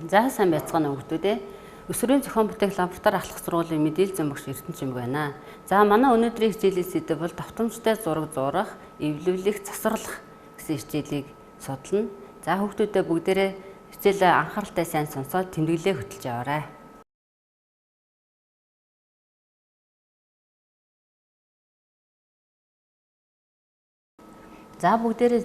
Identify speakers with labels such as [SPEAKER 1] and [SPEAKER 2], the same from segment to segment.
[SPEAKER 1] За сайн байцгаана хүүхдүүд ээ. Өсвөрийн зохион бүтээх лаборатори ахлах сургуулийн мэдээллийн багш Эрдэнэ Чимэг байна. За манай өнөөдрийн хичээлийн сэдэв бол давтамжтай зураг зурах, эвлүүлэх, засварлах гэсэн хичээлийг судална. За хүүхдүүдээ бүгдээрээ хичээлээ анхааралтай сайн сонсоод тэмдэглээ хөтлж яваарай. За бүгдээрээ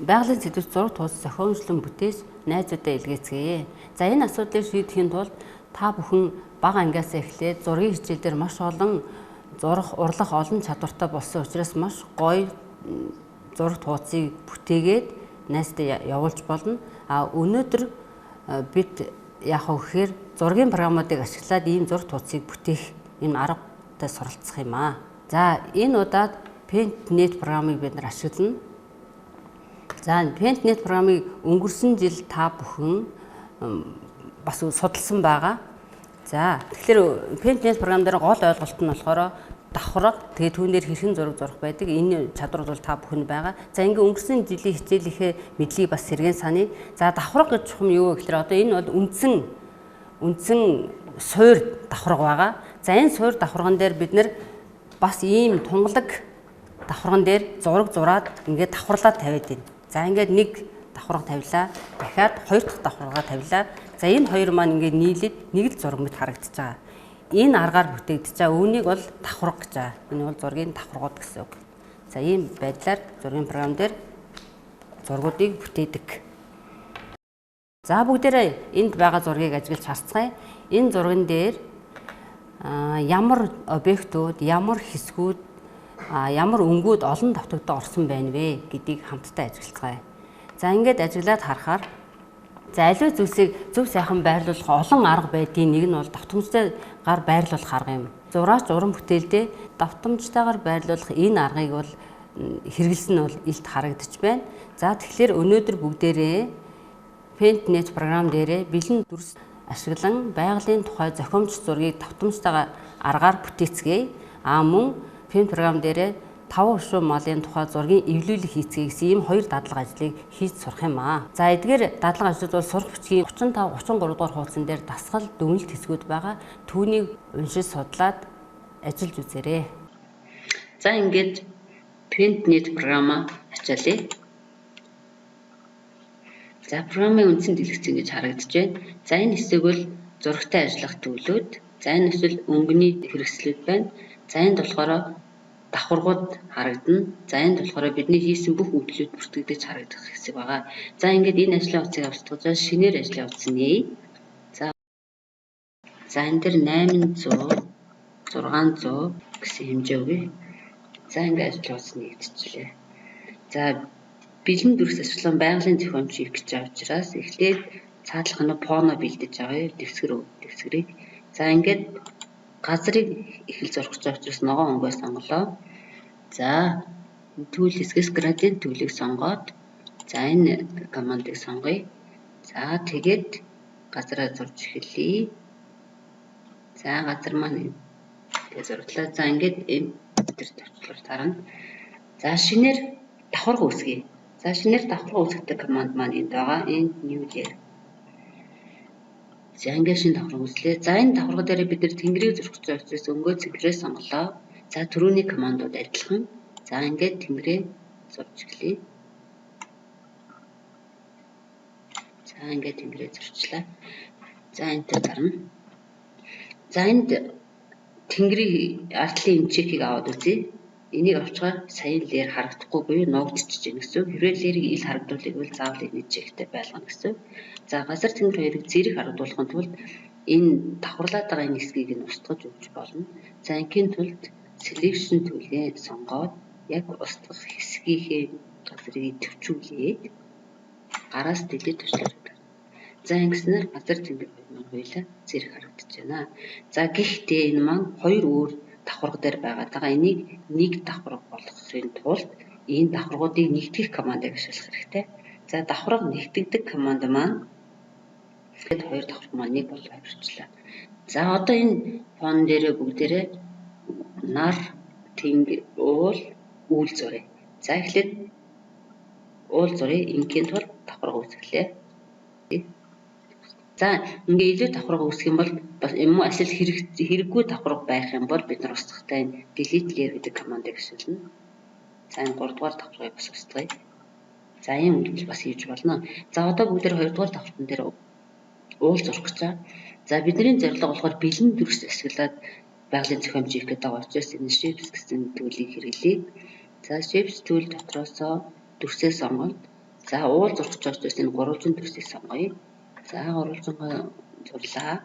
[SPEAKER 1] байгалийн сэдвээр зураг туулж зохиомжлон бүтээж найзуудаа илгээцгээе. За энэ асуудлыг шийдэхийн тулд та бүхэн бага ангиас эхлээд зургийн хичээлдэр маш олон зурах, урлах олон чадвартай болсон учраас маш гоё зураг тууцыг бүтээгээд найзтай явуулж болно. Өнөөдөр бид яах вэ гэхээр зургийн програмуудыг ашиглаад ийм зураг тууцыг бүтээх энэ аргатай суралцах юм аа. За энэ удаад Paint.net програмыг бид нар ашиглана. За Paint.net програмыг өнгөрсөн жил та бүхэн бас судалсан байгаа. За тэгэхээр Paint.net програм дээр гол ойлголт нь болохоор давхраг, тэгээд түүнээр хэрхэн зураг зурах байдаг. Энэ чадвар бол та бүхэнд байгаа. За ингээ өнгөрсөн жилийн хичээлийнхээ мэдлийг бас сэргэн саний. За давхраг гэж чухам юу вэ гэхээр одоо энэ бол үндсэн суур давхраг байгаа. За энэ суур давхраган дээр бид нэр бас ийм тунгалаг давхраган дээр зураг зураад ингээд давхарлаад тавиад байна. За ингээд нэг давхраг тавилаа. Дахиад хоёр дахь давхрагаа тавилаа. За энэ хоёр маань ингээд нийлээд нэг л зураг мэт харагдаж байгаа. Энэ аргаар бүтээгдэж байгаа. Үүнийг бол давхраг гэж байгаа. Энэ бол зургийн давхрагууд гэсэн үг. За ийм байдлаар зургийн програм дээр зургуудыг бүтээдэг. За бүгдээрээ энд байгаа зургийг ажиглаж харцгаая. Энэ зурган дээр ямар объектууд, ямар хэсгүүд, ямар өнгүүд олон давтагдаа орсон байна вэ гэдгийг хамтдаа ажиглацгаая. За ингээд ажиглаад харахаар за аливаа зүйлсийг зөв сайхан байрлуулах олон арга байдгийн нэг нь бол давтамжтай гар байрлуулах арга юм. Зураач уран бүтээлдээ давтамжтайгаар байрлуулах энэ аргыг бол хэрэгэлсэн нь бол илт харагдаж байна. За тэгэхээр өнөөдөр бүгдээрээ Paint.net програм дээрээ бэлэн дүрс ашиглан байгалийн тухай зохиомж зургийг давтамжтайгаар аргаар бүтээцгээе. Мөн Paint програм дээрээ 5 хушуу малын тухай зургийн эвлүүлэх хийцгээе гэсэн ийм хоёр дадлага ажлыг хийж сурах юм аа. За эдгээр дадлага ажлууд бол сурах бичгийн 35-33 дугаар хуудсан дээр дасгал дүгнэлт хэсгүүд байгаа. Түүнийг уншиж судлаад ажиллаж үзээрэй. За ингээд Paint.net програмаа ачаалъя. За програмын үндсэн дэлгэц ингэж харагдаж байна. За энэ хэсэг бол зурагтай ажиллах төлөвлөд. За энэ эсвэл өнгөний хэрэгслүүд байна. За энд болохоор давхаргууд харагдана. За энд болохоор бидний хийсэн бүх үйлдэлүүд бүртгэгдэж харагдах хэсэг байгаа. За ингээд энэ ажлын утсыг авчдагч шинээр ажлын утас нээ. За энэ дээр 800, 600 гэсэн хэмжээ өгье. За ингээд ажлын утас нэгдчихлээ. За бэлэн дүрс ашиглан байгалийн зохиомж хийх гэж байгаа учраас эхлээд цаатлах нь фоно бэлдэж авъя. Дэвсгэрийг. За ингээд газрыг эхэл зурх гэж байгаа учраас ногоон өнгөө сонголоо. За түүл хэсгээс градиент төвлийг сонгоод за энэ командыг сонгоё. За тэгээд газраа зурж эхэлье. За газар маань тэгээд зурглаа. За ингээд энэ төр тавьчлаар тарна. За шинээр давхарга үүсгэе. За шинээр давхарга үүсгэх команд маань энд байгаа. Энэ new layer. За ингээд шинэ давхарга үүслээ. За энэ давхарга дээр бид нэр тэнгэрийг зурх гэж байгаа учраас өнгөө цэнхрээ сонголоо. За түрүүний командууд адилхан. За ингээд тэнгэрээ зурж эхлэе. За ингээд тэнгэрээ зурчлаа. За энтэй дарна. За энд тэнгэрийн артлын эмчекийг аваад үзье. Энийг авчгаа саяын лэр харагдахгүй буюу нуугдчихж байна гэсэн. Хэрвээ лэрийг ил харагдуулах бол заавал энэ чектэй байлгана гэсэн. За газар тэнгэр хоёрыг зэрэг харагдуулахын тулд энэ давхарлаад байгаа энэ хэсгийг нь устгаж өгч болно. За ингийн тулд selection төлөө сонгоод яг устгах хэсгийнхээ газрыг төвчүүлээд гараас дэлгэж туслаад. За ингэснээр газар тэнгэр хоёулаа зэрэг харагдаж байна. За гэхдээ энэ маань хоёр өөр давхарга дээр байгаа. Энийг нэг давхарга болгохын тулд энэ давхаргуудыг нэгтгэх командыг ашиглах хэрэгтэй. За давхарга нэгтгэдэг команд маань тэгэхэд хоёр давхарга маань нэг болж авчирчлаа. За одоо энэ фон дээрээ бүгдээрээ нар, тэнгэр, уул, үүл зуръя. За эхлээд уул зуръя. Ингийн тулд давхарга үүсгэлээ. За ингээ илүү давхарга үүсгэх юм бол бас юм уу ашил хэрэггүй давхарга байх юм бол бид нар устгахтай delete layer гэдэг командыг ашиглана. За энэ 3 дугаар давхаргыг бас устгая. За ийм үйлдэл бас хийж болно. За одоо бүгд 2 дугаар давхарган дээр уул зурх гэж байгаа. За бидний зорилго болохоор бэлэн дүрс ашиглаад байгалийн зохиомж хийх гэдэг байгаа учраас энэ shapes гэсэн төлөвийг хэрэглэе. За shapes төлөв дотроос дүрсээ сонгоод за уул зурх гэж байгаа учраас энэ гурвалжин дүрсийг сонгоё. За гурвалжингаа зурлаа.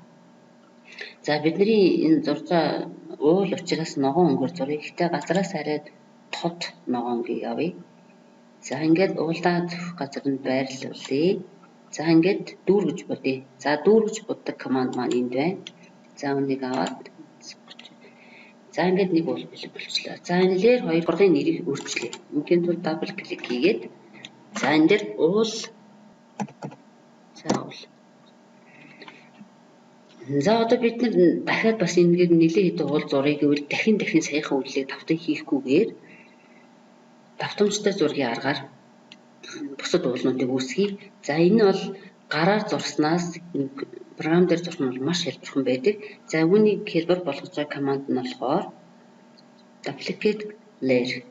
[SPEAKER 1] За бидний энэ зурж уул учраас ногоон өнгөөр зуръя. Гэхдээ газраас хараад тод ногоон өнгө явъя. За ингээд уулаа зурх газар нь байрлуулъя. За ингээд дүүргэж бодъё. За дүүргэж боддог команд маань энд байна. За үнийг аваад за ингээд нэг уул бэлэг болчихлоо. За энэ layer 2 давхаргын нэрийг өөрчлөе. Ингийн тул дабл клик хийгээд за энэ дээр уул за уул. За одоо бид нар дахиад бас ингээд нэлээд хэдэн уул зургийг гэвэл дахин саяхан үйлдэлийг давтан хийхгүйгээр давтамжтай зургийн аргаар бусад уулнуудыг үүсгэе. За энэ бол гараар зурснаас програм дээр зурх нь бол маш хэлбэрхэн байдаг. За үүнийг хэлбэр болгож байгаа команд нь болохоор duplicate layer.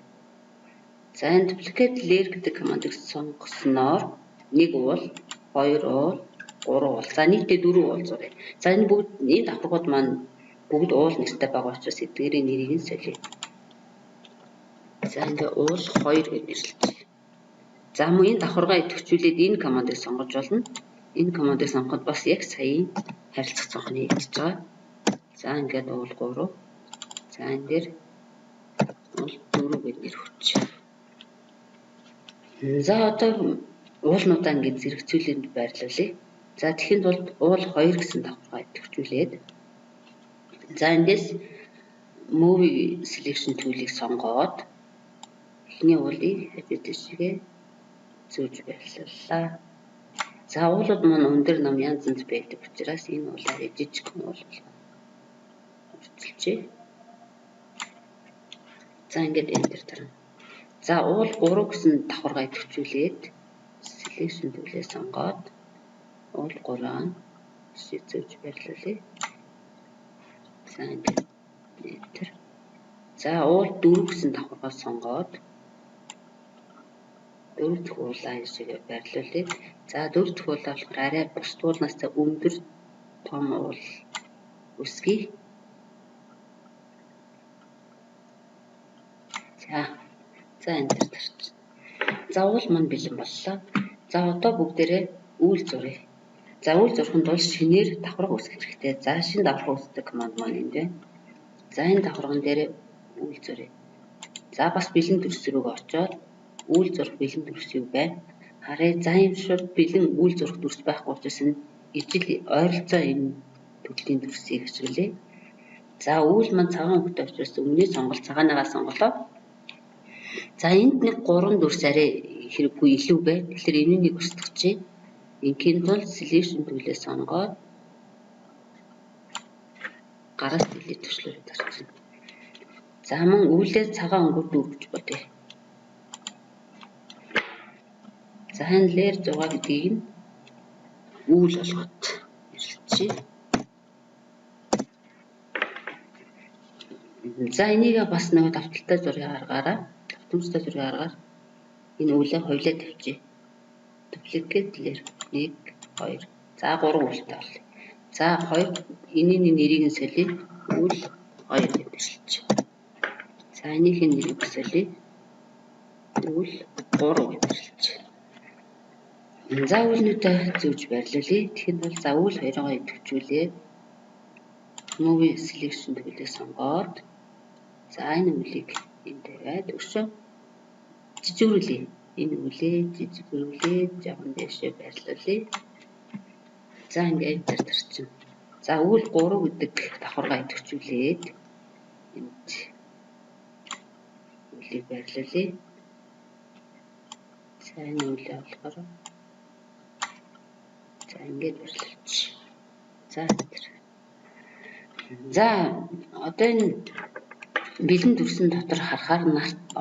[SPEAKER 1] За энэ duplicate layer гэдэг командыг сонгосноор нэг уул, 2 уул, 3 уул. За нийтдээ 4 уул зуръя. За энэ бүгд энэ давхаргууд маань бүгд уул нэртэй байгаа учраас эдгээрийн нэрийг нь солио. За ингээ уул 2 гэж нэрлэжээ. За мөн энэ давхаргаа идэвхжүүлээд энэ командыг сонгож болно. Энэ командыг сонгоход бас яг саяын харилцах цонхны хийж байгаа. За ингээд уул 3. За энэ дээр уул 4 гэж нэр өгч. За одоо уулнуудаа ингээд зэрэгцүүлээд байрлуулъя. За тэгэхэд бол уул 2 гэсэн давхаргаа идэвхжүүлээд за эндээс movie selection tool-ийг сонгоод эхний уулыг хэвэдэшгээ зөөж байрлууллаа. За уулууд маань өндөр нам янз янз байдаг учраас энэ уулаа жижигхэн уул урьдчилжээ. За ингээд enter дарна. За уул 3 гэсэн давхаргаа идэвхжүүлээд selection tool-ээ сонгоод уул 3-аа зөөж байрлуулъя. За ингээд enter. За уул 4 гэсэн давхаргаа сонгоод 4 дахь уулаа хэсгээ байрлуулъя. За 4 дахь уулаа болохоор арай бус уулнаас өндөр том уул үсгий. За enter дарчих. За уул маань бэлэн боллоо. За одоо бүгдээрээ үйл зуръя. За үйл зурханд бол шинээр давхарга үүсгэх хэрэгтэй. За шинэ давхарга үүсгэх команд маань энд байна. За энэ давхарган дээр үйл зуръя. За бас бэлэн дүрс рүүгээ очоод үйл зурх бэлэн дүрс юу байна? Харъя. За юм шууд бэлэн үйл зурх дүрс байхгүй учраас энэ ижил ойролцоо энэ төрлийн дүрсийг ашиглая. За үйл маань цагаан өнгөтэй учраас өмнөний сонголт цагааныгаа сонголоо. За энд нэг 3 дүрс арай хэрэггүй илүү байна. Тэгэхээр энийг устгачээ. Ингийн тул selection tool-ээ сонгоод гараас delete төшлөөр дарчихна. За мөн үүлээ цагаан өнгөөр дүүргэж бодъё. За энэ layer 6 гэдгийг нь үйл болгоод нэрлэжээ. За энийг бас нэг давталтай зургийн аргаараа давтамжтай зургийн аргаар энэ үүлээ хоёлаа тавьчих. Duplicate layer 1 2. За 3 үүлтэй боллоо. За 2 энэний нэрийг нь солиё. Үйл 2 гэж нэрлэжээ. За энийхээ нэрийг солиё. Үйл 3 гэж нэрлэжээ. За үүлнүүдээ зөөж байрлуулъя. Тэгэхэд бол за үйл 2-оо идэвхжүүлээд movie selection tool-ийг сонгоод за энэ үүлийг энд тавиад өшөө жижигрүүлээ. Энэ үүлээ жижигрүүлээд жоохон дэшээ байрлуулъя. За ингээд enter дарчих. За үйл 3 гэдэг давхаргаа идэвхжүүлээд энд үүлийг байрлуулъя. За энэ үүлээ болохоор за ингээд байрлуулж. За enter. За одоо энэ бэлэн дүрсэн дотор харахаар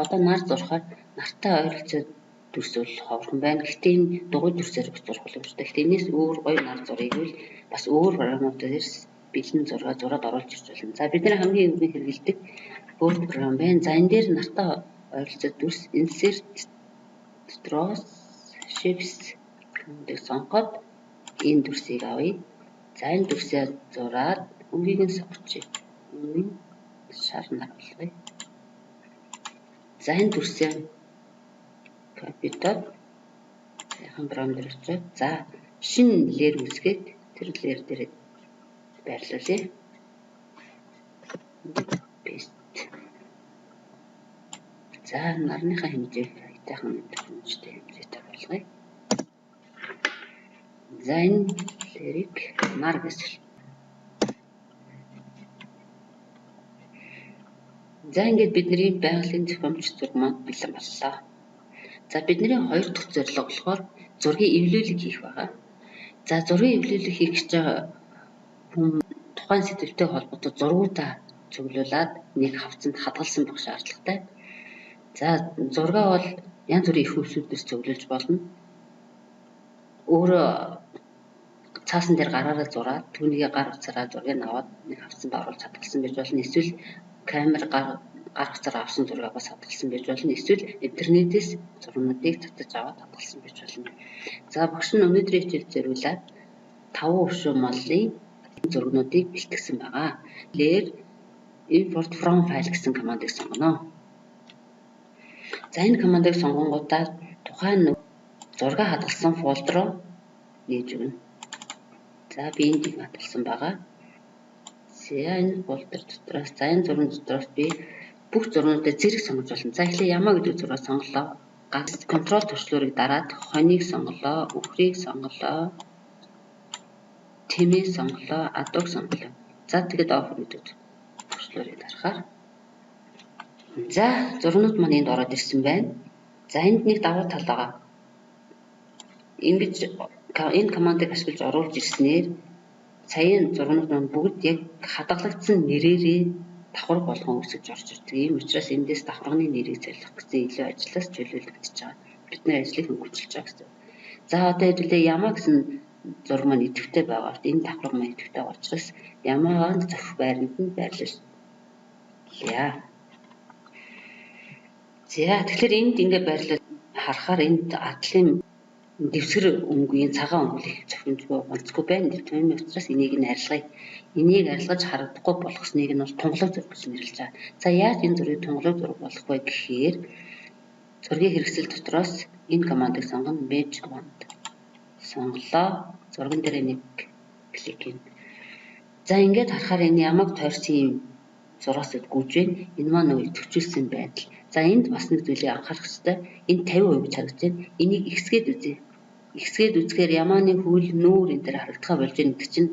[SPEAKER 1] одоо нар зурхаар нартай ойролцоод дүрс бол ховорхон байна. Гэхдээ энэ дугуй дүрсээр зурх боломжтой. Гэхдээ энэс өөр гоё нар зургийг бол бас өөр програмуудаас бэлэн зураад оруулж ирж болно. За бидний хамгийн өндөр хэрэгэлдэг Word програм байна. За энэ дээр нартай ойролцоо дүрс insert дотроос shapes гэдэг сонгоод энэ дүрсийг авъя. За энэ дүрсээ зураад өнгийг нь сонгочих. Өнгийн шар нар болгоё. За энэ дүрсээ копидод яхан програм дээр очиод за шинэ лэр үүсгээд тэр лэр дээр байрлуулъя. За нарныхаа хэмжээг хайтайхан хэмжээтэй хэмжээтэй болгоё. За энэ лэрийг нар гэж. За ингээд бидний байгалийн зохиомж зураг маань бэлэн боллоо. За бидний хоёр дахь зорилго болохоор зургийн эвлүүлэг хийх байгаа. За зургийн эвлүүлэг хийх гэж байгаа хүн тухайн сэдвтэй холбоотой зургуудаа цуглуулад нэг хавцанд хадгалсан байх шаардлагатай. За зургаа бол янз бүрийн их хөвсүүдээр цуглуулж болно. Өөрөө цаасан дээр гараараа зураад түүнийг гар утсаараа зургийг аваад нэг хавцанд оруулж хадгалсан байж болно. Эсвэл камер гар утсаараа авсан зургийг бас хадгалсан байж болно. Эсвэл интернетээс зургуудыг татаж аваад хадгалсан байж болно. За багш нь өнөөдрийн хичээл зориулаад 5 өвшөө маллын зургуудыг бэлтгэсэн байгаа. Лэр import from file гэсэн командыг сонгоно. За энэ командыг сонгонгуудаа тухайн зураг хадгалсан фолдер руу нээж өгнө. За би энд хадгалсан байгаа. За энэ фолдер дотроос за энэ зургийн дотроос би бүх зургуудаа зэрэг сонгож болно. За эхлээ ямаа гэдэг зураг сонголоо. Контрол төвчлөрийг дараад хоныг сонголоо, өхрийг сонголоо, тэмээ сонголоо, адууг сонголоо. За тэгээд офер гэдэг төвчлөрийг дарахаар. За зургууд маань энд ороод ирсэн байна. За энд нэг давуу тал байгаа. Ингэж энэ командыг ашиглаж оруулж ирснээр саяын зургууд маань бүгд яг хадгалагдсан нэрээрээ давхар болгон үсгэж орж ирдэг. Ийм учраас эндээс давхарганы нэрийг зайлах гэсэн илүү ажлаас чөлөөлөгдөж байгаа. Бидний ажлыг хөнгөлүүлж байгаа гэсэн. За одоо хэдүүлээ ямаа гэсэн зураг маань идэвхтэй байгаа. Энэ давхарга маань идэвхтэй байгаа учраас ямаагаа зохих байранд нь байрлуулъя. За тэгэхээр энд ингээ байрлал харахаар энд атлын дэвсгэр өнгөний цагаан өнгөлөх зохимжгүй онцгүй байна. Тийм учраас энийг нь арилгая. Энийг арилгаж харагдахгүй болгосныг нь бол тунгалаг зураг гэж нэрлэж байгаа. За яаж энэ зургийг тунгалаг зураг болгох вэ гэхээр зургийн хэрэгсэл дотроос энэ командыг сонгоно. Match command. Сонголоо. Зурган дээр нэг клик хийн. За ингээд харахаар энэ ямаг тойрсон юм зураас гүйж байна. Энэ маань нөгөө төвчүүлсэн байдал. За энд бас нэг зүйлийг анхаарах хэрэгтэй. Энэ 50% гэж харагдаж байна. Энийг ихсгээд үзье. Ихсгээд үзэхээр ямааны хөл нүүр энэ дээр харагдахаа болж байгаа гэдэг чинь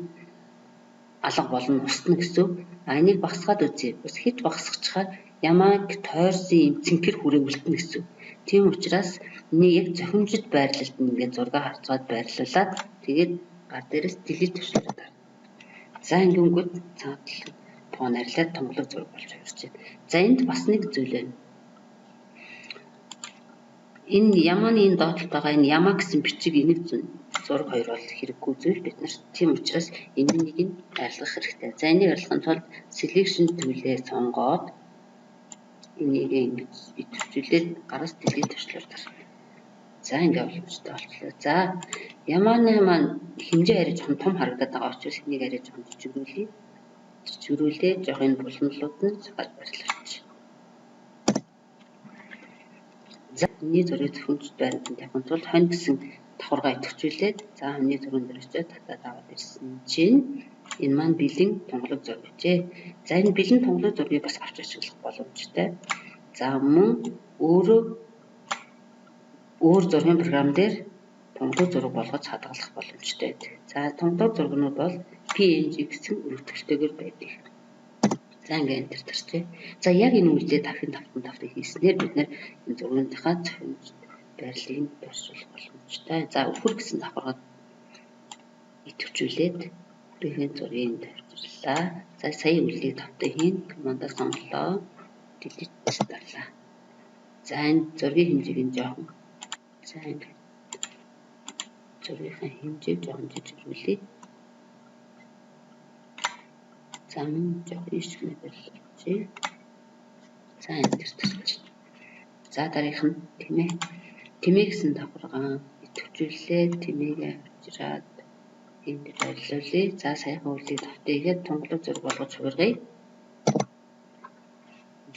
[SPEAKER 1] алга болно, устна гэсэн. А энийг багасгаад үзье. Бас хэд багасгachаар ямааг тойрсон юм цэнхэр хүрээ үлдэнэ гэсэн. Тийм учраас энийг яг зохимжит байрлалд ингээд зураг харцгаад байрлуулад тэгээд гар дээрээс delete төвшлөрөө дарна. За ингэнгүүт цаатлал тоон арилаад тунгалаг зураг болж хувирч байна. За энд бас нэг зүйл байна. Энэ ямааны энэ доотлолт байгаа энэ ямаа гэсэн бичиг энийг зураг хоёр бол хэрэггүй зүйл бид нар. Тийм учраас энийг нь арилгах хэрэгтэй. За энийг арилгахын тулд selection tool-ээ сонгоод энийг ингэж итвчүүлээд гараас delete төвчлөр дарна. За ингээ боломжтой болчихлоо. За ямааны маань хэмжээ арай жоохон том харагдаад байгаа учраас энийг арай жоохон жижигрүүлье. Жижигрүүлээ жоох энэ буланлууд нь цахаж барилгач. За миний зургийг зөвхөн байранд тавихын тулд хонь гэсэн давхаргаа итвчүүлээд за миний зурган дээр очиод татаад аваад ирсэн чинь энэ маань бэлэн тунгалаг зураг гэжээ. За энэ бэлэн тунгалаг зургийг бас авч ашиглах боломжтой. За мөн өөр зургийн програм дээр тунгалаг зураг болгож хадгалах боломжтой байдаг. За тунгалаг зургнууд бол PNG гэсэн өргөтгөлтэйгээр байдаг. За ингээ энэ төр тарчээ. За яг энэ үйлдэл дахин тавтан хийснээр бид нэр энэ зургийнхаа зохимж байрлалыг байршуулах боломжтой. За өхөр гэсэн давхаргаад итвчүүлээд өөрийнхөө зургийг тавьчихлаа. За сая үйлдэлийг тавтан хийн командаа сонголоо. Delete дарлаа. За энэ зургийн хэмжээг нь жоохон За ингээд зургийнхаа хэмжээг жоохон жижигрүүлээ. За мөн жоохон ишгнэ болчихъя. За энэ төрчих. За дараах нь тэмээ. Тэмээ гэсэн давхаргаа идэвхжүүлээ. Тэмээгээ авчираад энд байлуулъя. За саяхан үлийг давтайгээд тунгалаг зураг болгож хувиргая.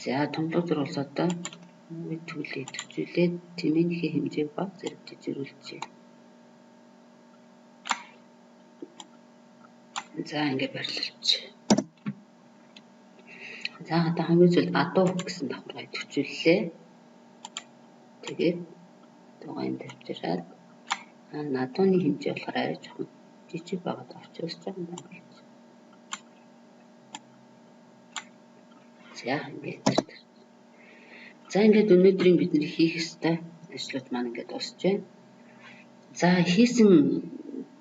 [SPEAKER 1] За тунгалаг зураг бол одоо төлөв идэвхжүүлээд тэмээнийхээ хэмжээг баг зэрэг жижигрүүлчихье. За ингээд барилуулчих. За одоо хамгийн зүйл адуу гэсэн давхаргаа идэвхжүүллээ. Тэгээд дугаан тавьчираад надууны хэмжээ болохоор арай жоохон жижиг байгаад очиж байгаа юм байна. За ингээд. За ингээд өнөөдрийн бидний хийх ёстой ажлууд маань ингээд дуусч байна. За хийсэн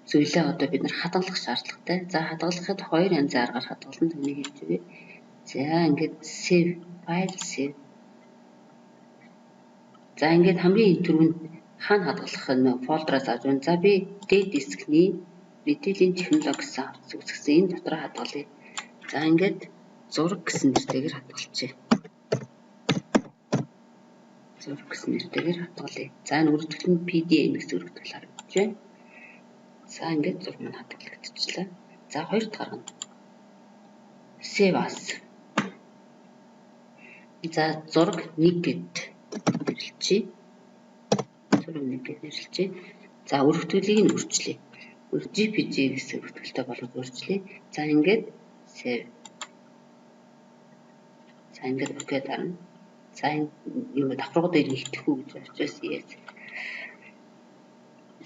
[SPEAKER 1] зүйлээ одоо бид нар хадгалах шаардлагатай. За хадгалахад хоёр янзын аргаар хадгалан түүнийг хийж өгье. За ингээд save file save. За ингээд хамгийн түрүүнд хаана хадгалах нь фолдероос авч байна. За би D дискний мэдээллийн технологи гэсэн үзэгсэн энэ дотор хадгалъя. За ингээд зураг гэсэн нэртэйгээр хадгалчихъя. Зураг гэсэн нэртэйгээр хадгалъя. За энэ өргөдөлт нь PDN гэсэн өргөдөл харагдаж байна. За ингээд зураг маань хадгалагдчихлаа. За хоёр дахь нь save as. За зураг 1 гэд нэрлэчихье. Зураг 1 гэд нэрлэчихье. За өргөдөлийг нь өөрчлөе. JPG гэсэн өргөдөлтэй болгож өөрчлөе. За ингээд save. За ингээд өгөөд дарна. За энэ юу давхаргуудыг нэгтгэх үү гэж очиж yes.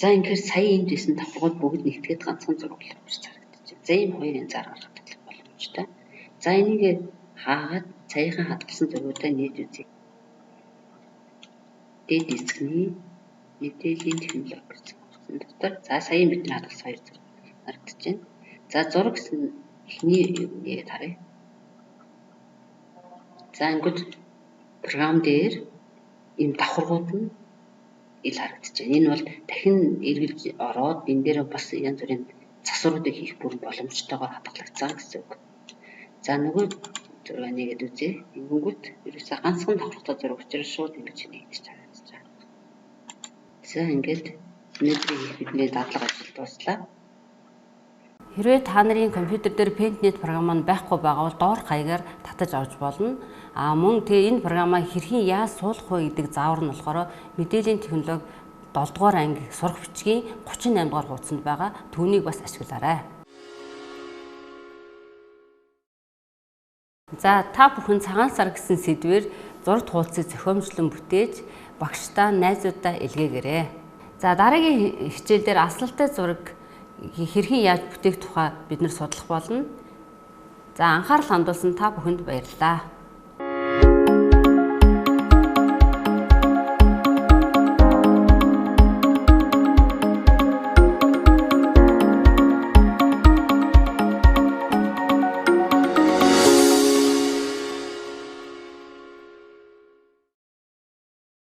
[SPEAKER 1] За ингээд сая энд байсан давхаргууд бүгд нэгтгээд ганцхан зураг болж харагдаж байна. За ийм хоёр янз аргаар хадгалах боломжтой. За энийг хаагаад саяхан хадгалсан зургуудаа нээж үзье. D дискний мэдээллийн технологи гэсэн дотор за саяхан бидний хадгалсан хоёр зураг харагдаж байна. За зураг гэсэн эхний юуг харъя. За ингээд програм дээр ийм давхаргууд нь ил харагдаж байна. Энэ бол дахин эргэлж ороод энэ дээр бас янз бүрийн засваруудыг хийх бүр боломжтойгоор хадгалагдсан гэсэн үг. За нөгөө зураг нэгэд үзье. Ингэнгүүт ерөөсөө ганцхан давхаргатай зураг учраас шууд ингэж нэгдэж харагдаж байна. За ингээд өнөөдрийн бидний дадлага ажил дуслаа. Хэрвээ та нарын компьютер дээр PaintNet програм маань байхгүй байгаа бол доорх хаягаар татаж авч болно. Мөн тэгээ энэ програмаа хэрхэн яаж суулгах вэ гэдэг заавар нь болохоор мэдээллийн технологи 7 дугаар анги сурах бичгийн 38 дугаар хуудсанд байгаа. Түүнийг бас ашиглаарай. За та бүхэн цагаан сар гэсэн сэдвээр зураг хуудсыг зохиомжлон бүтээж багшдаа найзуудаа илгээгээрэй. За дараагийн хичээлдээр асуулттай зураг хэрхэн яаж бүтээх тухай бид нар судлах болно. За анхаарал хандуулсан та бүхэнд баярлалаа.